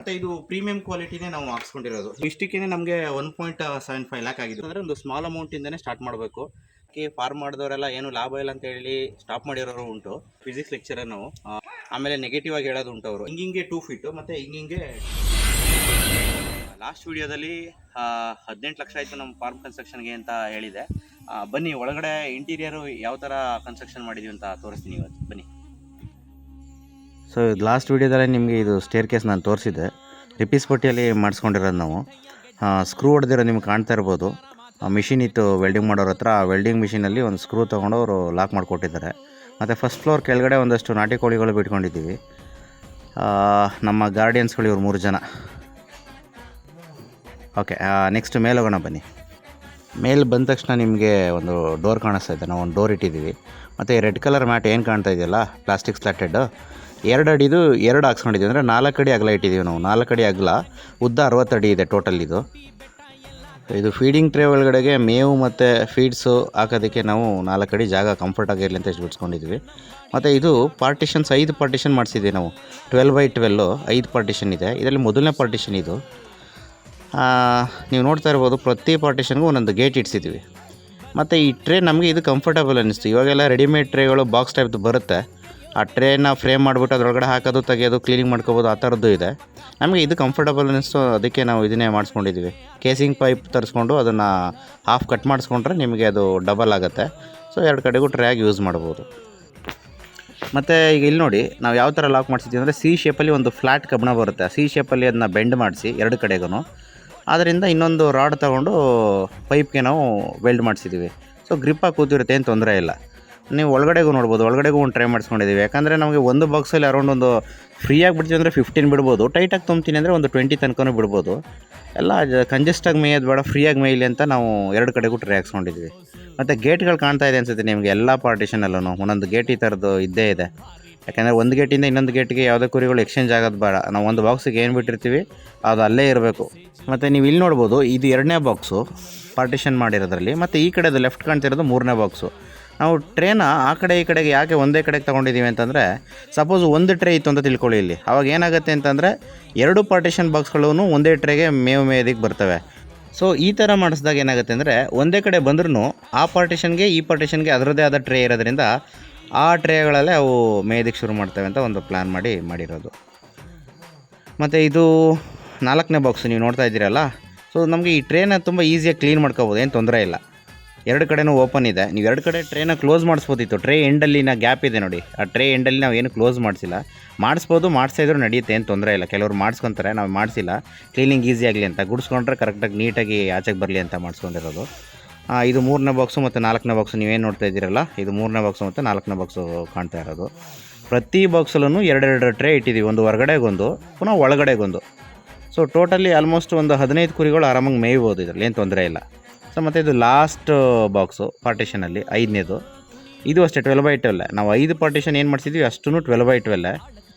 ಮತ್ತು ಇದು ಪ್ರೀಮಿಯಂ ಕ್ವಾಲಿಟಿನೇ ನಾವು ಹಾಕ್ಸ್ಕೊಂಡಿರೋದು. ಇಷ್ಟಕ್ಕೇ ನಮಗೆ 1.75 ಲ್ಯಾಕ್ ಆಗಿದ್ದು. ಅಂದರೆ ಒಂದು ಸ್ಮಾಲ್ ಅಮೌಂಟಿಂದನೇ ಸ್ಟಾರ್ಟ್ ಮಾಡಬೇಕು. ಫಾರ್ಮ್ ಮಾಡಿದವರೆಲ್ಲ ಏನು ಲಾಭ ಇಲ್ಲ ಅಂತ ಹೇಳಿ ಸ್ಟಾಪ್ ಮಾಡಿರೋರು ಉಂಟು. ಫಿಸಿಕ್ಸ್ ಲೆಕ್ಚರರ್ ನಾವು. ಆಮೇಲೆ ನೆಗೆಟಿವ್ ಆಗಿ ಹೇಳೋದು ಉಂಟು ಅವರು. ಹಿಂಗೆ 2 ಫೀಟು ಮತ್ತು ಹಿಂಗೆ ಲಾಸ್ಟ್ ವಿಡಿಯೋದಲ್ಲಿ 18 ಲಕ್ಷ ಆಯಿತು ನಮ್ಮ ಫಾರ್ಮ್ ಕನ್ಸ್ಟ್ರಕ್ಷನ್ಗೆ ಅಂತ ಹೇಳಿದೆ. ಬನ್ನಿ ಒಳಗಡೆ ಇಂಟೀರಿಯರು ಯಾವ ಥರ ಕನ್ಸ್ಟ್ರಕ್ಷನ್ ಮಾಡಿದ್ದೀವಿ ಅಂತ ತೋರಿಸ್ತೀನಿ ಇವತ್ತು. ಬನ್ನಿ. ಸೊ ಇದು ಲಾಸ್ಟ್ ವೀಡಿಯೋದಲ್ಲೇ ನಿಮಗೆ ಇದು ಸ್ಟೇರ್ ಕೇಸ್ ನಾನು ತೋರಿಸಿದ್ದೆ. ರಿಪೀಸ್ ಪಟ್ಟಿಯಲ್ಲಿ ಮಾಡಿಸ್ಕೊಂಡಿರೋದು ನಾವು. ಸ್ಕ್ರೂ ಹೊಡೆದಿರೋ ನಿಮ್ಗೆ ಕಾಣ್ತಾ ಇರ್ಬೋದು. ಮಿಷಿನ್ ಇತ್ತು ವೆಲ್ಡಿಂಗ್ ಮಾಡೋರ ಹತ್ರ. ಆ ವೆಲ್ಡಿಂಗ್ ಮಿಷಿನಲ್ಲಿ ಒಂದು ಸ್ಕ್ರೂ ತೊಗೊಂಡು ಅವರು ಲಾಕ್ ಮಾಡಿಕೊಟ್ಟಿದ್ದಾರೆ. ಮತ್ತು ಫಸ್ಟ್ ಫ್ಲೋರ್ ಕೆಳಗಡೆ ಒಂದಷ್ಟು ನಾಟಿ ಕೋಳಿಗಳು ಬಿಟ್ಕೊಂಡಿದ್ದೀವಿ. ನಮ್ಮ ಗಾರ್ಡಿಯನ್ಸ್ಗಳು ಇವ್ರು 3 ಜನ. ಓಕೆ, ನೆಕ್ಸ್ಟ್ ಮೇಲೆ ಹೋಗೋಣ ಬನ್ನಿ. ಮೇಲೆ ಬಂದ ತಕ್ಷಣ ನಿಮಗೆ ಒಂದು ಡೋರ್ ಕಾಣಿಸ್ತಾ ಇದೆ. ನಾವು ಒಂದು ಡೋರ್ ಇಟ್ಟಿದ್ದೀವಿ. ಮತ್ತು ರೆಡ್ ಕಲರ್ ಮ್ಯಾಟ್ ಏನು ಕಾಣ್ತಾ ಇದೆಯಲ್ಲ, ಪ್ಲಾಸ್ಟಿಕ್ ಸ್ಲಾಟೆಡ್ 2 ಅಡಿದು 2 ಹಾಕ್ಸ್ಕೊಂಡಿದ್ದೀವಿ. ಅಂದರೆ 4 ಅಡಿ ಅಗಲ ಇಟ್ಟಿದ್ದೀವಿ ನಾವು. 4 ಅಡಿ ಅಗಲ, ಉದ್ದ 60 ಅಡಿ ಇದೆ ಟೋಟಲ್. ಇದು ಫೀಡಿಂಗ್ ಟ್ರೇ ಒಳಗಡೆಗೆ ಮೇವು ಮತ್ತು ಫೀಡ್ಸು ಹಾಕೋದಕ್ಕೆ ನಾವು 4 ಅಡಿ ಜಾಗ ಕಂಫರ್ಟ್ ಆಗಿರಲಿ ಅಂತ ಇಷ್ಟು ಬಿಡ್ಸ್ಕೊಂಡಿದ್ವಿ. ಮತ್ತು ಇದು ಪಾರ್ಟಿಷನ್ಸ್ 5 ಪಾರ್ಟಿಷನ್ ಮಾಡಿಸಿದ್ದೀವಿ ನಾವು. 12x12 5 ಪಾರ್ಟಿಷನ್ ಇದೆ. ಇದರಲ್ಲಿ ಮೊದಲನೇ ಪಾರ್ಟಿಷನ್ ಇದು. ನೀವು ನೋಡ್ತಾ ಇರ್ಬೋದು, ಪ್ರತಿ ಪಾರ್ಟಿಷನ್ಗೂ ಒಂದೊಂದು ಗೇಟ್ ಇಡ್ಸಿದ್ದೀವಿ. ಮತ್ತು ಈ ಟ್ರೇ ನಮಗೆ ಇದು ಕಂಫರ್ಟಬಲ್ ಅನ್ನಿಸ್ತು. ಇವಾಗೆಲ್ಲ ರೆಡಿಮೇಡ್ ಟ್ರೇಗಳು ಬಾಕ್ಸ್ ಟೈಪ್ದು ಬರುತ್ತೆ. ಆ ಟ್ರೇನ ಫ್ರೇಮ್ ಮಾಡಿಬಿಟ್ಟು ಅದರೊಳಗಡೆ ಹಾಕೋದು, ತೆಗೆಯೋದು, ಕ್ಲೀನಿಂಗ್ ಮಾಡ್ಕೋಬೋದು, ಆ ಥರದ್ದು ಇದೆ. ನಮಗೆ ಇದು ಕಂಫರ್ಟಬಲ್ ಅನ್ನಿಸ್ತು, ಅದಕ್ಕೆ ನಾವು ಇದನ್ನೇ ಮಾಡಿಸ್ಕೊಂಡಿದ್ದೀವಿ. ಕೇಸಿಂಗ್ ಪೈಪ್ ತರಿಸ್ಕೊಂಡು ಅದನ್ನು ಹಾಫ್ ಕಟ್ ಮಾಡಿಸ್ಕೊಂಡ್ರೆ ನಿಮಗೆ ಅದು ಡಬಲ್ ಆಗುತ್ತೆ. ಸೊ 2 ಕಡೆಗೂ ಟ್ರೇಯಾಗಿ ಯೂಸ್ ಮಾಡ್ಬೋದು. ಮತ್ತು ಈಗ ಇಲ್ಲಿ ನೋಡಿ, ನಾವು ಯಾವ ಥರ ಲಾಕ್ ಮಾಡಿಸಿದ್ದೀವಿ ಅಂದರೆ ಸಿ ಶೇಪಲ್ಲಿ ಒಂದು ಫ್ಲ್ಯಾಟ್ ಕಬ್ಬಣ ಬರುತ್ತೆ. ಸಿ ಶೇಪಲ್ಲಿ ಅದನ್ನ ಬೆಂಡ್ ಮಾಡಿಸಿ 2 ಕಡೆಗೂ ಅದರಿಂದ ಇನ್ನೊಂದು ರಾಡ್ ತೊಗೊಂಡು ಪೈಪ್ಗೆ ನಾವು ವೆಲ್ಡ್ ಮಾಡಿಸಿದ್ದೀವಿ. ಸೊ ಗ್ರಿಪ್ಪಾಗಿ ಕೂತಿರುತ್ತೆ, ಏನು ತೊಂದರೆ ಇಲ್ಲ. ನೀವು ಒಳಗಡೆಗೂ ನೋಡ್ಬೋದು, ಒಳಗಡೆಗೂ ಒಂದು ಟ್ರೈ ಮಾಡಿಸ್ಕೊಂಡಿದ್ದೀವಿ. ಯಾಕಂದರೆ ನಮಗೆ ಒಂದು ಬಾಕ್ಸಲ್ಲಿ ಅರೌಂಡ್ ಒಂದು ಫ್ರೀಯಾಗಿ ಬಿಡ್ತೀವಿ ಅಂದರೆ 15 ಬಿಡ್ಬೋದು. ಟೈಟಾಗಿ ತುಂಬ್ತೀನಿ ಅಂದರೆ ಒಂದು 20 ತನಕನೂ ಬಿಡ್ಬೋದು. ಎಲ್ಲ ಕಂಜೆಸ್ಟಾಗಿ ಮೇಯೋದು ಬೇಡ, ಫ್ರೀಯಾಗಿ ಮೇಯಲಿ ಅಂತ ನಾವು 2 ಕಡೆಗೂ ಟ್ರೈ ಹಾಕ್ಸ್ಕೊಂಡಿದ್ದೀವಿ. ಮತ್ತು ಗೇಟ್ಗಳು ಕಾಣ್ತಾ ಇದೆ ಅನಿಸುತ್ತೆ ನಿಮಗೆ ಎಲ್ಲ ಪಾರ್ಟಿಷನಲ್ಲೂ. ಒಂದೊಂದು ಗೇಟ್ ಈ ಥರದ್ದು ಇದ್ದೇ ಇದೆ. ಯಾಕೆಂದರೆ ಒಂದು ಗೇಟಿಂದ ಇನ್ನೊಂದು ಗೇಟಿಗೆ ಯಾವುದೇ ಕುರಿಗಳು ಎಕ್ಸ್ಚೇಂಜ್ ಆಗೋದು ಬೇಡ. ನಾವು ಒಂದು ಬಾಕ್ಸಿಗೆ ಏನು ಬಿಟ್ಟಿರ್ತೀವಿ ಅದು ಅಲ್ಲೇ ಇರಬೇಕು. ಮತ್ತು ನೀವು ಇಲ್ಲಿ ನೋಡ್ಬೋದು, ಇದು 2ನೇ ಬಾಕ್ಸು ಪಾರ್ಟಿಷನ್ ಮಾಡಿರೋದ್ರಲ್ಲಿ. ಮತ್ತು ಈ ಕಡೆದು ಲೆಫ್ಟ್ ಕಾಣ್ತಿರೋದು 3ನೇ ಬಾಕ್ಸು. ನಾವು ಟ್ರೇನ ಆ ಕಡೆ ಈ ಕಡೆಗೆ ಯಾಕೆ ಒಂದೇ ಕಡೆಗೆ ತೊಗೊಂಡಿದ್ದೀವಿ ಅಂತಂದರೆ, ಸಪೋಸ್ ಒಂದು ಟ್ರೇ ಇತ್ತು ಅಂತ ತಿಳ್ಕೊಳ್ಳಿ ಇಲ್ಲಿ. ಆವಾಗ ಏನಾಗುತ್ತೆ ಅಂತಂದರೆ 2 ಪಾರ್ಟಿಷನ್ ಬಾಕ್ಸ್ಗಳೂ ಒಂದೇ ಟ್ರೇಗೆ ಮೇಯೋದಕ್ಕೆ ಬರ್ತವೆ. ಸೊ ಈ ಥರ ಮಾಡಿಸಿದಾಗ ಏನಾಗುತ್ತೆ ಅಂದರೆ, ಒಂದೇ ಕಡೆ ಬಂದ್ರೂ ಆ ಪಾರ್ಟಿಷನ್ಗೆ ಈ ಪಾರ್ಟಿಷನ್ಗೆ ಅದರದ್ದೇ ಆದ ಟ್ರೇ ಇರೋದ್ರಿಂದ ಆ ಟ್ರೇಗಳಲ್ಲೇ ಅವು ಮೇಯೋದಕ್ಕೆ ಶುರು ಮಾಡ್ತವೆ ಅಂತ ಒಂದು ಪ್ಲ್ಯಾನ್ ಮಾಡಿರೋದು. ಮತ್ತು ಇದು 4ನೇ ಬಾಕ್ಸು ನೀವು ನೋಡ್ತಾ ಇದ್ದೀರಲ್ಲ. ಸೊ ನಮಗೆ ಈ ಟ್ರೇನ ತುಂಬ ಈಸಿಯಾಗಿ ಕ್ಲೀನ್ ಮಾಡ್ಕೋಬೋದು, ಏನು ತೊಂದರೆ ಇಲ್ಲ. 2 ಕಡೆನೂ ಓಪನ್ ಇದೆ. ನೀವು 2 ಕಡೆ ಟ್ರೇನ ಕ್ಲೋಸ್ ಮಾಡಿಸ್ಬೋದಿತ್ತು. ಟ್ರೇ ಎಂಡಲ್ಲಿನ ಗ್ಯಾಪ್ ಇದೆ ನೋಡಿ, ಆ ಟ್ರೇ ಎಂಡಲ್ಲಿ ನಾವು ಏನು ಕ್ಲೋಸ್ ಮಾಡಿಸಿಲ್ಲ. ಮಾಡಿಸ್ಬೋದು, ಮಾಡಿಸಿದ್ರು ನಡೆಯುತ್ತೆ, ಏನು ತೊಂದರೆ ಇಲ್ಲ. ಕೆಲವರು ಮಾಡಿಸ್ಕೊತಾರೆ, ನಾವು ಮಾಡಿಸಿಲ್ಲ. ಕ್ಲೀನಿಂಗ್ ಈಸಿ ಆಗಲಿ ಅಂತ ಗುಡಿಸ್ಕೊಂಡ್ರೆ ಕರೆಕ್ಟಾಗಿ ನೀಟಾಗಿ ಆಚೆಗೆ ಬರಲಿ ಅಂತ ಮಾಡಿಸ್ಕೊಂಡಿರೋದು. ಇದು 3ನೇ ಬಾಕ್ಸು ಮತ್ತು 4ನೇ ಬಾಕ್ಸು ನೀವೇನು ನೋಡ್ತಾ ಇದ್ದೀರಲ್ಲ, ಇದು 3ನೇ ಬಾಕ್ಸು ಮತ್ತು 4ನೇ ಬಾಕ್ಸು ಕಾಣ್ತಾ ಇರೋದು. ಪ್ರತಿ ಬಾಕ್ಸಲ್ಲೂ 2 ಟ್ರೇ ಇಟ್ಟಿದ್ದೀವಿ. ಒಂದು ಹೊರಗಡೆಗೊಂದು, ಪುನಃ ಒಳಗಡೆಗೊಂದು. ಸೊ ಟೋಟಲಿ ಆಲ್ಮೋಸ್ಟ್ ಒಂದು 15 ಕುರಿಗಳು ಆರಾಮಾಗಿ ಮೇಯ್ಬೋದು, ಇದರಲ್ಲಿ ಏನು ತೊಂದರೆ ಇಲ್ಲ. ಸೊ ಮತ್ತು ಇದು ಲಾಸ್ಟ್ ಬಾಕ್ಸು ಪಾರ್ಟಿಷನಲ್ಲಿ 5ನೇದು. ಇದು ಅಷ್ಟೇ 12x12. ನಾವು 5 ಪಾರ್ಟಿಷನ್ ಏನು ಮಾಡಿಸಿದ್ವಿ ಅಷ್ಟೂ 12x12.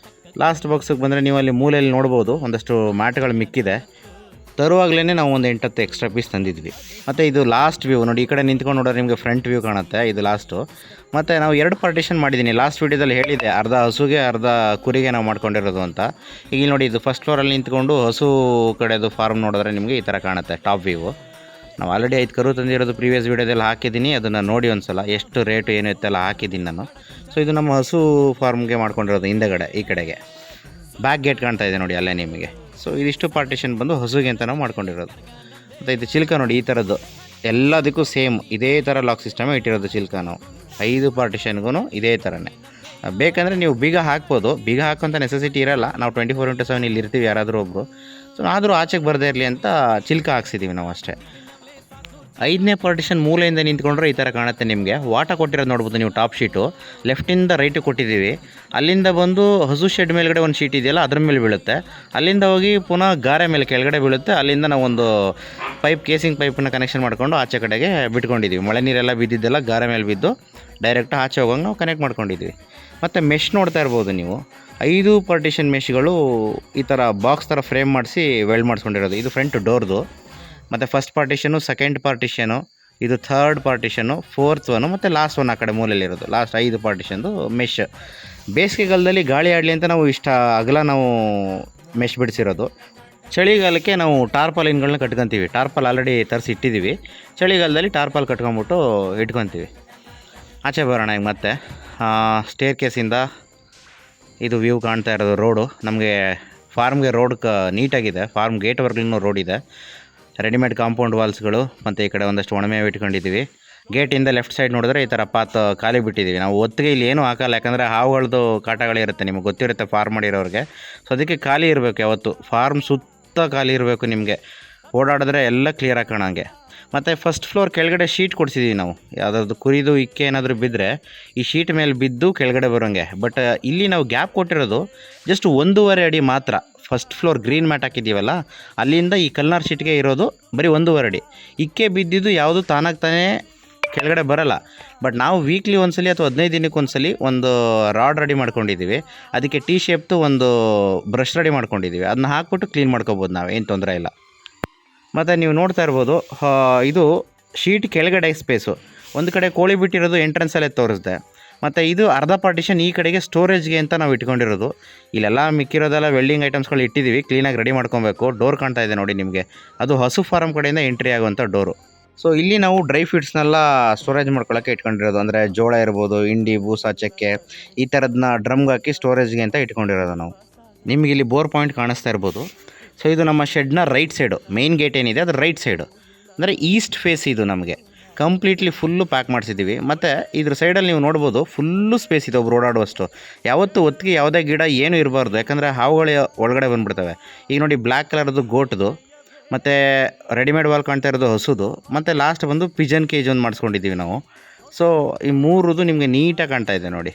ಲಾಸ್ಟ್ ಬಾಕ್ಸಿಗೆ ಬಂದರೆ ನೀವು ಅಲ್ಲಿ ಮೂಲೆಯಲ್ಲಿ ನೋಡ್ಬೋದು, ಒಂದಷ್ಟು ಮ್ಯಾಟ್ಗಳು ಮಿಕ್ಕಿದೆ. ತರುವಾಗಲೇ ನಾವು ಒಂದು 8-10 ಎಕ್ಸ್ಟ್ರಾ ಪೀಸ್ ತಂದಿದ್ವಿ. ಮತ್ತು ಇದು ಲಾಸ್ಟ್ ವ್ಯೂ ನೋಡಿ, ಈ ಕಡೆ ನಿಂತ್ಕೊಂಡು ನೋಡಿದ್ರೆ ನಿಮಗೆ ಫ್ರಂಟ್ ವ್ಯೂ ಕಾಣುತ್ತೆ. ಇದು ಲಾಸ್ಟು. ಮತ್ತು ನಾವು 2 ಪಾರ್ಟಿಷನ್ ಮಾಡಿದ್ದೀನಿ. ಲಾಸ್ಟ್ ವೀಡಿಯೋದಲ್ಲಿ ಹೇಳಿದೆ, ಅರ್ಧ ಹಸುಗೆ ಅರ್ಧ ಕುರಿಗೆ ನಾವು ಮಾಡ್ಕೊಂಡಿರೋದು ಅಂತ. ಈಗ ನೋಡಿ, ಇದು ಫಸ್ಟ್ ಫ್ಲೋರಲ್ಲಿ ನಿಂತ್ಕೊಂಡು ಹಸು ಕಡೆದು ಫಾರ್ಮ್ ನೋಡಿದ್ರೆ ನಿಮಗೆ ಈ ಥರ ಕಾಣುತ್ತೆ ಟಾಪ್ ವ್ಯೂ. ನಾವು ಆಲ್ರೆಡಿ 5 ಕರು ತಂದಿರೋದು ಪ್ರೀವಿಯಸ್ ವೀಡಿಯೋದಲ್ಲಿ ಹಾಕಿದ್ದೀನಿ. ಅದನ್ನು ನೋಡಿ ಒಂದು ಸಲ, ಎಷ್ಟು ರೇಟು ಏನು ಇತ್ತೆಲ್ಲ ಹಾಕಿದ್ದೀನಿ ನಾನು. ಸೊ ಇದು ನಮ್ಮ ಹಸು ಫಾರ್ಮ್ಗೆ ಮಾಡ್ಕೊಂಡಿರೋದು. ಹಿಂದೆಗಡೆ ಈ ಕಡೆಗೆ ಬ್ಯಾಕ್ ಗೇಟ್ ಕಾಣ್ತಾ ಇದೆ ನೋಡಿ, ಅಲ್ಲೇ ನಿಮಗೆ. ಸೊ ಇದಿಷ್ಟು ಪಾರ್ಟಿಷನ್ ಬಂದು ಹಸುಗೆ ಅಂತ ನಾವು ಮಾಡ್ಕೊಂಡಿರೋದು. ಮತ್ತು ಇದು ಚಿಲ್ಕ ನೋಡಿ, ಈ ಥರದ್ದು ಎಲ್ಲದಕ್ಕೂ ಸೇಮ್ ಇದೇ ಥರ ಲಾಕ್ ಸಿಸ್ಟಮೇ ಇಟ್ಟಿರೋದು ಚಿಲ್ಕ. ನಾವು 5 ಪಾರ್ಟಿಷನ್ಗೂ ಇದೇ ಥರನೇ. ಬೇಕಂದರೆ ನೀವು ಬೀಗ ಹಾಕ್ಬೋದು, ಬೀಗ ಹಾಕೋಂಥ ನೆಸೆಸಿಟಿ ಇರೋಲ್ಲ. ನಾವು 24x7 ಇಲ್ಲಿ ಇರ್ತೀವಿ ಯಾರಾದರೂ ಒಬ್ಬರು. ಸೊ ಆದರೂ ಆಚೆಗೆ ಬರದೇ ಇರಲಿ ಅಂತ ಚಿಲ್ಕ ಹಾಕ್ಸಿದ್ದೀವಿ ನಾವು ಅಷ್ಟೇ. 5ನೇ ಪಾರ್ಟಿಷನ್ ಮೂಲೆಯಿಂದ ನಿಂತ್ಕೊಂಡ್ರೆ ಈ ಥರ ಕಾಣುತ್ತೆ ನಿಮಗೆ. ವಾಟ ಕೊಟ್ಟಿರೋದು ನೋಡ್ಬೋದು ನೀವು, ಟಾಪ್ ಶೀಟು ಲೆಫ್ಟಿಂದ ರೈಟಿಗೆ ಕೊಟ್ಟಿದ್ದೀವಿ. ಅಲ್ಲಿಂದ ಬಂದು ಹಸು ಶೆಡ್ ಮೇಲ್ಗಡೆ ಒಂದು ಶೀಟ್ ಇದೆಯಲ್ಲ, ಅದ್ರ ಮೇಲೆ ಬೀಳುತ್ತೆ. ಅಲ್ಲಿಂದ ಹೋಗಿ ಪುನಃ ಗಾರೆ ಮೇಲೆ ಕೆಳಗಡೆ ಬೀಳುತ್ತೆ. ಅಲ್ಲಿಂದ ನಾವು ಒಂದು ಕೇಸಿಂಗ್ ಪೈಪನ್ನು ಕನೆಕ್ಷನ್ ಮಾಡ್ಕೊಂಡು ಆಚೆ ಕಡೆಗೆ ಬಿಟ್ಕೊಂಡಿದ್ದೀವಿ. ಮಳೆ ನೀರೆಲ್ಲ ಬಿದ್ದಿದ್ದೆಲ್ಲ ಗಾರೆ ಮೇಲೆ ಬಿದ್ದು ಡೈರೆಕ್ಟ್ ಆಚೆ ಹೋಗಂಗೆ ನಾವು ಕನೆಕ್ಟ್ ಮಾಡ್ಕೊಂಡಿದ್ದೀವಿ. ಮತ್ತು ಮೆಶ್ ನೋಡ್ತಾ ಇರ್ಬೋದು ನೀವು, 5 ಪಾರ್ಟಿಷನ್ ಮೆಶ್ಗಳು ಈ ಥರ ಬಾಕ್ಸ್ ಥರ ಫ್ರೇಮ್ ಮಾಡಿಸಿ ವೆಲ್ಡ್ ಮಾಡಿಸ್ಕೊಂಡಿರೋದು. ಇದು ಫ್ರಂಟ್ ಡೋರ್ದು. ಮತ್ತು ಫಸ್ಟ್ ಪಾರ್ಟಿಷನು, ಸೆಕೆಂಡ್ ಪಾರ್ಟಿಷನು, ಇದು 3rd ಪಾರ್ಟಿಷನು, 4th ಒನ್ ಮತ್ತು ಲಾಸ್ಟ್ ಒನ್ ಆ ಕಡೆ ಮೂಲೆಯಲ್ಲಿರೋದು. Last 5 ಪಾರ್ಟಿಷನ್ದು mesh. ಬೇಸಿಗೆಗಾಲದಲ್ಲಿ ಗಾಳಿ ಆಡಲಿ ಅಂತ ನಾವು ಇಷ್ಟ ಅಗಲ ನಾವು ಮೆಶ್ ಬಿಡಿಸಿರೋದು. ಚಳಿಗಾಲಕ್ಕೆ ನಾವು ಟಾರ್ಪಾಲಿನ್ಗಳನ್ನ ಕಟ್ಕೊತೀವಿ. ಟಾರ್ಪಾಲ್ ಆಲ್ರೆಡಿ ತರಿಸಿ ಇಟ್ಟಿದ್ದೀವಿ. ಚಳಿಗಾಲದಲ್ಲಿ ಟಾರ್ಪಾಲ್ ಕಟ್ಕೊಂಬಿಟ್ಟು ಇಟ್ಕೊತೀವಿ. ಆಚೆ ಬರೋಣ ಈಗ ಮತ್ತೆ. ಸ್ಟೇರ್ ಕೇಸಿಂದ ಇದು ವ್ಯೂ ಕಾಣ್ತಾ ಇರೋದು ರೋಡು. ನಮಗೆ ಫಾರ್ಮ್ಗೆ ರೋಡ್ ನೀಟಾಗಿದೆ. ಫಾರ್ಮ್ ಗೇಟ್ವರೆಗೂ ರೋಡ್ ಇದೆ. ರೆಡಿಮೇಡ್ ಕಾಂಪೌಂಡ್ ವಾಲ್ಸ್ಗಳು ಮತ್ತು ಈ ಕಡೆ ಒಂದಷ್ಟು ಒಣಮೇವು ಇಟ್ಕೊಂಡಿದ್ದೀವಿ. ಗೇಟಿಂದ ಲೆಫ್ಟ್ ಸೈಡ್ ನೋಡಿದ್ರೆ ಈ ಥರ ಪಾತ್ ಖಾಲಿ ಬಿಟ್ಟಿದ್ದೀವಿ. ನಾವು ಒತ್ತಿಗೆ ಇಲ್ಲಿ ಏನೂ ಹಾಕಲ್ಲ, ಯಾಕಂದರೆ ಹಾವುಗಳದ್ದು ಕಾಟಗಳಿರುತ್ತೆ, ನಿಮಗೆ ಗೊತ್ತಿರುತ್ತೆ ಫಾರ್ಮ್ ಮಾಡಿರೋರಿಗೆ. ಸೊ ಅದಕ್ಕೆ ಖಾಲಿ ಇರಬೇಕು ಯಾವತ್ತು. ಫಾರ್ಮ್ ಸುತ್ತ ಖಾಲಿ ಇರಬೇಕು, ನಿಮಗೆ ಓಡಾಡಿದ್ರೆ ಎಲ್ಲ ಕ್ಲಿಯರಾಗಿ ಕಾಣೋಂಗೆ. ಮತ್ತು ಫಸ್ಟ್ ಫ್ಲೋರ್ ಕೆಳಗಡೆ ಶೀಟ್ ಕೊಡಿಸಿದ್ದೀವಿ ನಾವು. ಯಾವುದಾದ್ರು ಕುರಿದು ಇಕ್ಕೆ ಏನಾದರೂ ಬಿದ್ದರೆ ಈ ಶೀಟ್ ಮೇಲೆ ಬಿದ್ದು ಕೆಳಗಡೆ ಬರೋಂಗೆ. ಬಟ್ ಇಲ್ಲಿ ನಾವು ಗ್ಯಾಪ್ ಕೊಟ್ಟಿರೋದು ಜಸ್ಟ್ 1.5 ಅಡಿ ಮಾತ್ರ. ಫಸ್ಟ್ ಫ್ಲೋರ್ ಗ್ರೀನ್ ಮ್ಯಾಟ್ ಹಾಕಿದ್ದೀವಲ್ಲ, ಅಲ್ಲಿಂದ ಈ ಕಲ್ನಾರ್ ಶೀಟ್ಗೆ ಇರೋದು ಬರೀ 1.5 ಅಡಿ. ಇಕ್ಕೆ ಬಿದ್ದಿದ್ದು ಯಾವುದು ತಾನಾಗಿ ತಾನೇ ಕೆಳಗಡೆ ಬರಲ್ಲ. ಬಟ್ ನಾವು ವೀಕ್ಲಿ ಒಂದ್ಸಲಿ ಅಥವಾ 15 ದಿನಕ್ಕೆ ಒಂದ್ಸಲಿ ಒಂದು ರಾಡ್ ರೆಡಿ ಮಾಡ್ಕೊಂಡಿದ್ದೀವಿ. ಅದಕ್ಕೆ ಟಿ ಶೇಪ್ದು ಒಂದು ಬ್ರಷ್ ರೆಡಿ ಮಾಡ್ಕೊಂಡಿದ್ದೀವಿ. ಅದನ್ನ ಹಾಕ್ಬಿಟ್ಟು ಕ್ಲೀನ್ ಮಾಡ್ಕೋಬೋದು, ನಾವು ಏನು ತೊಂದರೆ ಇಲ್ಲ. ಮತ್ತು ನೀವು ನೋಡ್ತಾ ಇರ್ಬೋದು, ಇದು ಶೀಟ್ ಕೆಳಗಡೆ ಸ್ಪೇಸು. ಒಂದು ಕಡೆ ಕೋಳಿ ಬಿಟ್ಟಿರೋದು ಎಂಟ್ರೆನ್ಸಲ್ಲೇ ತೋರಿಸುತ್ತೆ. ಮತ್ತು ಇದು ಅರ್ಧ ಪಾರ್ಟಿಷನ್ ಈ ಕಡೆಗೆ ಸ್ಟೋರೇಜ್ಗೆ ಅಂತ ನಾವು ಇಟ್ಕೊಂಡಿರೋದು. ಇಲ್ಲೆಲ್ಲ ಮಿಕ್ಕಿರೋದೆಲ್ಲ ವೆಲ್ಡಿಂಗ್ ಐಟಮ್ಸ್ಗಳು ಇಟ್ಟಿದ್ದೀವಿ, ಕ್ಲೀನಾಗಿ ರೆಡಿ ಮಾಡ್ಕೊಬೇಕು. ಡೋರ್ ಕಾಣ್ತಾ ಇದೆ ನೋಡಿ ನಿಮಗೆ, ಅದು ಹಸು ಫಾರಮ್ ಕಡೆಯಿಂದ ಎಂಟ್ರಿ ಆಗುವಂಥ ಡೋರು. ಸೊ ಇಲ್ಲಿ ನಾವು ಡ್ರೈ ಫ್ರೂಟ್ಸ್ನೆಲ್ಲ ಸ್ಟೋರೇಜ್ ಮಾಡ್ಕೊಳ್ಳೋಕ್ಕೆ ಇಟ್ಕೊಂಡಿರೋದು. ಅಂದರೆ ಜೋಳ ಇರ್ಬೋದು, ಹಿಂಡಿ, ಬೂಸ, ಚಕ್ಕೆ, ಈ ಥರದನ್ನ ಡ್ರಮ್ಗೆ ಹಾಕಿ ಸ್ಟೋರೇಜ್ಗೆ ಅಂತ ಇಟ್ಕೊಂಡಿರೋದು ನಾವು. ನಿಮಗೆ ಇಲ್ಲಿ ಬೋರ್ ಪಾಯಿಂಟ್ ಕಾಣಿಸ್ತಾ ಇರ್ಬೋದು. ಸೊ ಇದು ನಮ್ಮ ಶೆಡ್ನ ರೈಟ್ ಸೈಡು, ಮೇನ್ ಗೇಟ್ ಏನಿದೆ ಅದು ರೈಟ್ ಸೈಡು, ಅಂದರೆ ಈಸ್ಟ್ ಫೇಸ್. ಇದು ನಮಗೆ ಕಂಪ್ಲೀಟ್ಲಿ ಫುಲ್ಲು ಪ್ಯಾಕ್ ಮಾಡಿಸಿದ್ದೀವಿ. ಮತ್ತು ಇದ್ರ ಸೈಡಲ್ಲಿ ನೀವು ನೋಡ್ಬೋದು ಫುಲ್ಲು ಸ್ಪೇಸ್ ಇದೆ ಒಬ್ರು ಓಡಾಡುವಷ್ಟು. ಯಾವತ್ತೂ ಒತ್ತಿಗೆ ಯಾವುದೇ ಗಿಡ ಏನೂ ಇರಬಾರ್ದು, ಯಾಕಂದರೆ ಹಾವುಗಳು ಒಳಗಡೆ ಬಂದುಬಿಡ್ತವೆ. ಈಗ ನೋಡಿ ಬ್ಲ್ಯಾಕ್ ಕಲರ್ದು ಗೋಟ್ದು, ಮತ್ತು ರೆಡಿಮೇಡ್ ವಾಲ್ ಕಾಣ್ತಾ ಇರೋದು ಹಸುದು, ಮತ್ತು ಲಾಸ್ಟ್ ಬಂದು ಪಿಜನ್ ಕೇಜ್ ಒಂದು ಮಾಡಿಸ್ಕೊಂಡಿದ್ದೀವಿ ನಾವು. ಸೊ ಈ ಮೂರದು ನಿಮಗೆ ನೀಟಾಗಿ ಕಾಣ್ತಾ ಇದೆ ನೋಡಿ.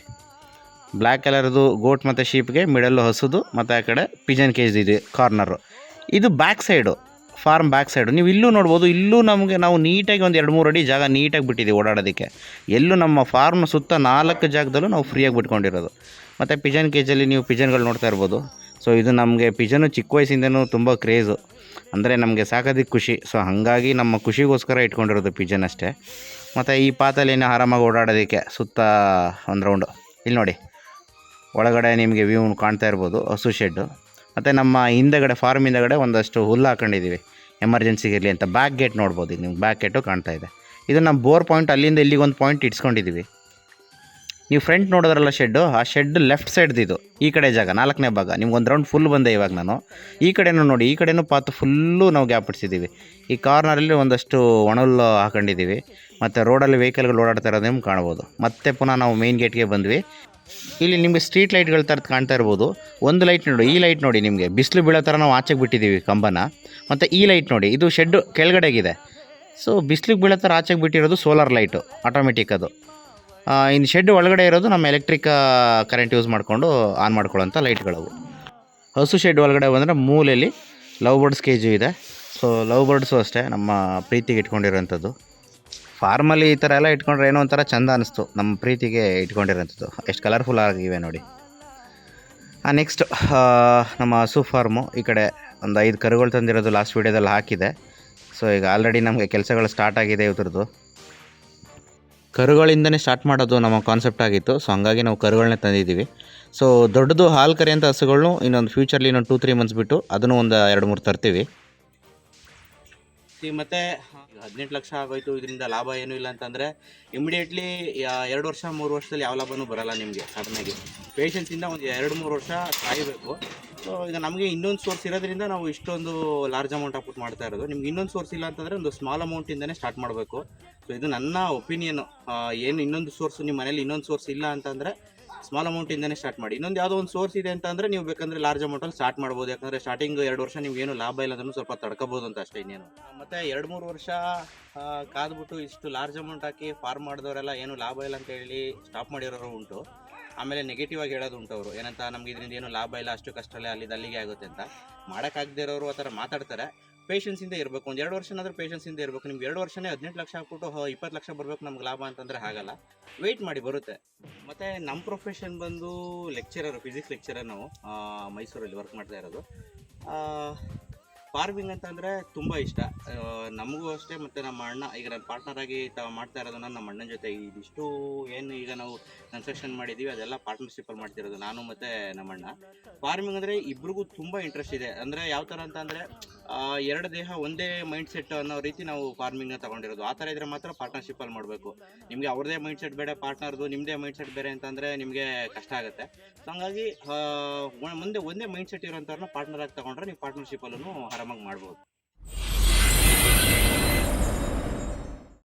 ಬ್ಲ್ಯಾಕ್ ಕಲರ್ದು ಗೋಟ್ ಮತ್ತು ಶೀಪ್ಗೆ, ಮಿಡಲ್ಲು ಹಸುದು, ಮತ್ತು ಆ ಕಡೆ ಪಿಜನ್ ಕೇಜ್ ಇದೆ ಕಾರ್ನರು. ಇದು back side, farm back side. ನೀವು ಇಲ್ಲೂ ನೋಡ್ಬೋದು, ಇಲ್ಲೂ ನಾವು ನೀಟಾಗಿ ಒಂದು 2-3 ಅಡಿ ಜಾಗ ನೀಟಾಗಿ ಬಿಟ್ಟಿದ್ದೀವಿ ಓಡಾಡೋದಕ್ಕೆ. ಎಲ್ಲೂ ನಮ್ಮ ಫಾರ್ಮ್ ಸುತ್ತ 4 ಜಾಗದಲ್ಲೂ ನಾವು ಫ್ರೀಯಾಗಿ ಬಿಟ್ಕೊಂಡಿರೋದು. ಮತ್ತು ಪಿಜನ್ ಕೇಜಲ್ಲಿ ನೀವು ಪಿಜನ್ಗಳು ನೋಡ್ತಾ ಇರ್ಬೋದು. ಸೊ ಇದು ನಮಗೆ ಪಿಜನ್ನು ಚಿಕ್ಕ ವಯಸ್ಸಿಂದನೂ ತುಂಬ ಕ್ರೇಜು, ಅಂದರೆ ನಮಗೆ ಸಾಕೋದಕ್ಕೆ ಖುಷಿ. ಸೊ ಹಾಗಾಗಿ ನಮ್ಮ ಖುಷಿಗೋಸ್ಕರ ಇಟ್ಕೊಂಡಿರೋದು ಪಿಜನ್ ಅಷ್ಟೇ. ಮತ್ತು ಈ ಪಾತಲ್ಲಿ ಏನೋ ಆರಾಮಾಗಿ ಓಡಾಡೋದಕ್ಕೆ ಸುತ್ತ ಒಂದು ರೌಂಡು. ಇಲ್ಲಿ ನೋಡಿ ಒಳಗಡೆ ನಿಮಗೆ ವ್ಯೂ ಕಾಣ್ತಾ ಇರ್ಬೋದು, ಹಸು ಶೆಡ್ಡು. ಮತ್ತು ನಮ್ಮ ಹಿಂದಗಡೆ ಫಾರ್ಮ್ ಹಿಂದಗಡೆ ಒಂದಷ್ಟು ಹುಲ್ಲು ಹಾಕೊಂಡಿದ್ದೀವಿ ಎಮರ್ಜೆನ್ಸಿಗೆ ಇರಲಿ ಅಂತ. ಬ್ಯಾಕ್ ಗೇಟ್ ನೋಡ್ಬೋದು, ಈಗ ನಿಮ್ಗೆ ಬ್ಯಾಕ್ ಗೇಟು ಕಾಣ್ತಾ ಇದೆ. ಇದು ನಮ್ಮ ಬೋರ್ ಪಾಯಿಂಟ್, ಅಲ್ಲಿಂದ ಇಲ್ಲಿಗೆ ಒಂದು ಪಾಯಿಂಟ್ ಇಟ್ಸ್ಕೊಂಡಿದ್ದೀವಿ. ನೀವು ಫ್ರಂಟ್ ನೋಡಿದ್ರಲ್ಲ ಶೆಡ್ಡು, ಆ ಶೆಡ್ ಲೆಫ್ಟ್ ಸೈಡ್ದು ಇದು, ಈ ಕಡೆ ಜಾಗ 4ನೇ ಭಾಗ. ನಿಮ್ಗೆ ಒಂದು ರೌಂಡ್ ಫುಲ್ ಬಂದೆ ಇವಾಗ ನಾನು. ಈ ಕಡೆನೂ ನೋಡಿ, ಈ ಕಡೆನೂ ಪಾತು ಫುಲ್ಲು ನಾವು ಗ್ಯಾಪ್ ಇಡ್ಸಿದ್ದೀವಿ. ಈ ಕಾರ್ನರಲ್ಲಿ ಒಂದಷ್ಟು ಒಣಹುಲ್ಲು ಹಾಕೊಂಡಿದ್ದೀವಿ. ಮತ್ತು ರೋಡಲ್ಲಿ ವೆಹಿಕಲ್ಗಳು ಓಡಾಡ್ತಾ ಇರೋದು ನಿಮ್ಗೆ ಕಾಣ್ಬೋದು. ಮತ್ತೆ ಪುನಃ ನಾವು ಮೇನ್ ಗೇಟ್ಗೆ ಬಂದ್ವಿ. ಇಲ್ಲಿ ನಿಮಗೆ ಸ್ಟ್ರೀಟ್ ಲೈಟ್ಗಳ ಥರದ್ದು ಕಾಣ್ತಾ ಇರ್ಬೋದು. ಒಂದು ಲೈಟ್ ನೋಡಿ, ಈ ಲೈಟ್ ನೋಡಿ, ನಿಮಗೆ ಬಿಸಿಲು ಬೀಳೋ ಥರ ನಾವು ಆಚೆಗೆ ಬಿಟ್ಟಿದ್ದೀವಿ ಕಂಬನ. ಮತ್ತು ಈ ಲೈಟ್ ನೋಡಿ, ಇದು ಶೆಡ್ಡು ಕೆಳಗಡೆಗಿದೆ. ಸೊ ಬಿಸಿಲಿಗೆ ಬೀಳೋ ಥರ ಆಚೆಗೆ ಬಿಟ್ಟಿರೋದು ಸೋಲಾರ್ ಲೈಟು, ಆಟೋಮೆಟಿಕ್ ಅದು. ಇನ್ನು ಶೆಡ್ ಒಳಗಡೆ ಇರೋದು ನಮ್ಮ ಎಲೆಕ್ಟ್ರಿಕ್ ಕರೆಂಟ್ ಯೂಸ್ ಮಾಡಿಕೊಂಡು ಆನ್ ಮಾಡ್ಕೊಳ್ಳೋಂಥ ಲೈಟ್ಗಳವು. ಹಸು ಶೆಡ್ ಒಳಗಡೆ ಬಂದರೆ ಮೂಲೆಯಲ್ಲಿ ಲವ್ ಬರ್ಡ್ಸ್ ಕೇಜು ಇದೆ. ಸೊ ಲವ್ ಬರ್ಡ್ಸು ಅಷ್ಟೇ ನಮ್ಮ ಪ್ರೀತಿಗೆ ಇಟ್ಕೊಂಡಿರೋಂಥದ್ದು. ಫಾರ್ಮಲ್ಲಿ ಈ ಥರ ಎಲ್ಲ ಇಟ್ಕೊಂಡ್ರೆ ಏನೋ ಒಂಥರ ಚೆಂದ ಅನ್ನಿಸ್ತು, ನಮ್ಮ ಪ್ರೀತಿಗೆ ಇಟ್ಕೊಂಡಿರೋಂಥದ್ದು. ಎಷ್ಟು ಕಲರ್ಫುಲ್ ಆಗಿವೆ ನೋಡಿ. ನೆಕ್ಸ್ಟ್ ನಮ್ಮ ಹಸು ಫಾರ್ಮು. ಈ ಕಡೆ ಒಂದು 5 ಕರುಗಳು ತಂದಿರೋದು ಲಾಸ್ಟ್ ವೀಡಿಯೋದಲ್ಲಿ ಹಾಕಿದೆ. ಸೊ ಈಗ ಆಲ್ರೆಡಿ ನಮಗೆ ಕೆಲಸಗಳು ಸ್ಟಾರ್ಟ್ ಆಗಿದೆ ಇವ್ರದ್ದು. ಕರುಗಳಿಂದನೇ ಸ್ಟಾರ್ಟ್ ಮಾಡೋದು ನಮ್ಮ ಕಾನ್ಸೆಪ್ಟ್ ಆಗಿತ್ತು. ಸೊ ಹಂಗಾಗಿ ನಾವು ಕರುಗಳನ್ನೇ ತಂದಿದ್ದೀವಿ. ಸೊ ದೊಡ್ಡದು ಹಾಲು ಕರೆಯಂಥ ಹಸುಗಳನ್ನು ಇನ್ನೊಂದು ಫ್ಯೂಚರ್ಲಿ ಇನ್ನೊಂದು 2-3 ಮಂತ್ಸ್ ಬಿಟ್ಟು ಅದನ್ನು ಒಂದು 2-3 ತರ್ತೀವಿ. ಮತ್ತು 18 ಲಕ್ಷ ಆಗೋಯ್ತು, ಇದರಿಂದ ಲಾಭ ಏನೂ ಇಲ್ಲ ಅಂತಂದರೆ ಇಮಿಡಿಯೇಟ್ಲಿ 2 ವರ್ಷ 3 ವರ್ಷದಲ್ಲಿ ಯಾವ ಲಾಭನೂ ಬರೋಲ್ಲ ನಿಮಗೆ. ಸಡನ್ನಾಗಿ ಪೇಷನ್ಸಿಂದ ಒಂದು 2-3 ವರ್ಷ ಕಾಯಬೇಕು. ಸೊ ಈಗ ನಮಗೆ ಇನ್ನೊಂದು ಸೋರ್ಸ್ ಇರೋದ್ರಿಂದ ನಾವು ಇಷ್ಟೊಂದು ಲಾರ್ಜ್ ಅಮೌಂಟ್ ಹಾಕ್ಬಿಟ್ಟು ಮಾಡ್ತಾ ಇರೋದು. ನಿಮ್ಗೆ ಇನ್ನೊಂದು ಸೋರ್ಸ್ ಇಲ್ಲ ಅಂತಂದರೆ ಒಂದು ಸ್ಮಾಲ್ ಅಮೌಂಟಿಂದನೇ ಸ್ಟಾರ್ಟ್ ಮಾಡಬೇಕು. ಸೊ ಇದು ನನ್ನ ಒಪಿನಿಯನ್ನು. ಏನು ಇನ್ನೊಂದು ಸೋರ್ಸ್ ನಿಮ್ಮ ಮನೇಲಿ ಇನ್ನೊಂದು ಸೋರ್ಸ್ ಇಲ್ಲ ಅಂತಂದರೆ ಸ್ಮಾಲ್ ಅಮೌಂಟಿಂದನೇ ಸ್ಟಾರ್ಟ್ ಮಾಡಿ. ಇನ್ನೊಂದು ಯಾವುದೋ ಒಂದು ಸೋರ್ಸ್ ಇದೆ ಅಂತಂದರೆ ನೀವು ಬೇಕಂದರೆ ಲಾರ್ಜ್ ಅಮೌಂಟಲ್ಲಿ ಸ್ಟಾರ್ಟ್ ಮಾಡ್ಬೋದು. ಯಾಕಂದರೆ ಸ್ಟಾರ್ಟಿಂಗ್ 2 ವರ್ಷ ನಿಮ್ಗೇನು ಲಾಭ ಇಲ್ಲ ಅಂದ್ರೂ ಸ್ವಲ್ಪ ತಡ್ಕೋಬೋದು ಅಂತ ಅಷ್ಟೇ, ಇನ್ನೇನು. ಮತ್ತು 2-3 ವರ್ಷ ಕಾದ್ಬಿಟ್ಟು ಇಷ್ಟು ಲಾರ್ಜ್ ಅಮೌಂಟ್ ಹಾಕಿ ಫಾರ್ಮ್ ಮಾಡಿದವರೆಲ್ಲ ಏನು ಲಾಭ ಇಲ್ಲ ಅಂತ ಹೇಳಿ ಸ್ಟಾಪ್ ಮಾಡಿರೋರು ಉಂಟು. ಆಮೇಲೆ ನೆಗೆಟಿವ್ ಆಗಿ ಹೇಳೋದು ಉಂಟು ಅವರು, ಏನಂತ ನಮ್ಗೆ ಇದರಿಂದ ಏನು ಲಾಭ ಇಲ್ಲ, ಅಷ್ಟು ಕಷ್ಟಲ್ಲೇ ಅಲ್ಲಿಗೆ ಆಗುತ್ತೆ ಅಂತ. ಮಾಡೋಕ್ಕಾಗದೇ ಇರೋರು ಆ ಥರ ಮಾತಾಡ್ತಾರೆ. ಪೇಷನ್ಸಿಂದ ಇರಬೇಕು. ಒಂದು 2 ವರ್ಷನಾದರೂ ಪೇಷನ್ಸಿಂದ ಇರಬೇಕು. ನಿಮ್ಗೆ 2 ವರ್ಷನೇ 18 ಲಕ್ಷ ಹಾಕ್ಬಿಟ್ಟು 20 ಲಕ್ಷ ಬರಬೇಕು ನಮ್ಗೆ ಲಾಭ ಅಂತಂದರೆ ಆಗಲ್ಲ. ವೆಯ್ಟ್ ಮಾಡಿ, ಬರುತ್ತೆ. ಮತ್ತು ನಮ್ಮ ಪ್ರೊಫೆಷನ್ ಬಂದು ಲೆಕ್ಚರರು, ಫಿಸಿಕ್ಸ್ ಲೆಕ್ಚರರ್. ನಾವು ಮೈಸೂರಲ್ಲಿ ವರ್ಕ್ ಮಾಡ್ತಾ ಇರೋದು. ಫಾರ್ಮಿಂಗ್ ಅಂತಂದರೆ ತುಂಬ ಇಷ್ಟ. ನಮಗೂ ಅಷ್ಟೇ, ಮತ್ತು ನಮ್ಮ ಅಣ್ಣ ಈಗ ನನ್ನ ಪಾರ್ಟ್ನರ್ ಆಗಿ ಮಾಡ್ತಾ ಇರೋದು ನಮ್ಮ ಅಣ್ಣನ ಜೊತೆ. ಇದಿಷ್ಟು ಏನು ಈಗ ನಾವು ಕನ್ಸ್ಟ್ರಕ್ಷನ್ ಮಾಡಿದ್ದೀವಿ ಅದೆಲ್ಲ ಪಾರ್ಟ್ನರ್ಶಿಪ್ಪಲ್ಲಿ ಮಾಡ್ತಿರೋದು ನಾನು ಮತ್ತು ನಮ್ಮ ಅಣ್ಣ. ಫಾರ್ಮಿಂಗ್ ಅಂದರೆ ಇಬ್ರಿಗೂ ತುಂಬ ಇಂಟ್ರೆಸ್ಟ್ ಇದೆ. ಅಂದರೆ ಯಾವ ಥರ ಅಂತಂದರೆ ಎರಡು ದೇಹ ಒಂದೇ ಮೈಂಡ್ ಸೆಟ್ ಅನ್ನೋ ರೀತಿ ನಾವು ಫಾರ್ಮಿಂಗ್ನ ತೊಗೊಂಡಿರೋದು. ಆ ಥರ ಇದ್ದರೆ ಮಾತ್ರ ಪಾರ್ಟ್ನರ್ಶಿಪ್ಪಲ್ಲಿ ಮಾಡಬೇಕು. ನಿಮಗೆ ಅವ್ರದ್ದೇ ಮೈಂಡ್ ಸೆಟ್ ಬೇಡ, ಪಾರ್ಟ್ನರ್ದು ನಿಮ್ಮದೇ ಮೈಂಡ್ ಸೆಟ್ ಬೇರೆ ಅಂತಂದರೆ ನಿಮಗೆ ಕಷ್ಟ ಆಗುತ್ತೆ. ಸೊ ಹಂಗಾಗಿ ಮುಂದೆ ಒಂದೇ ಮೈಂಡ್ ಸೆಟ್ ಇರೋಂಥವ್ರನ್ನ ಪಾರ್ಟ್ನರ್ ಆಗಿ ತೊಗೊಂಡ್ರೆ ನೀವು ಪಾರ್ಟ್ನರ್ಶಿಪ್ಪಲ್ಲೂ ಆರಾಮಾಗಿ ಮಾಡ್ಬೋದು.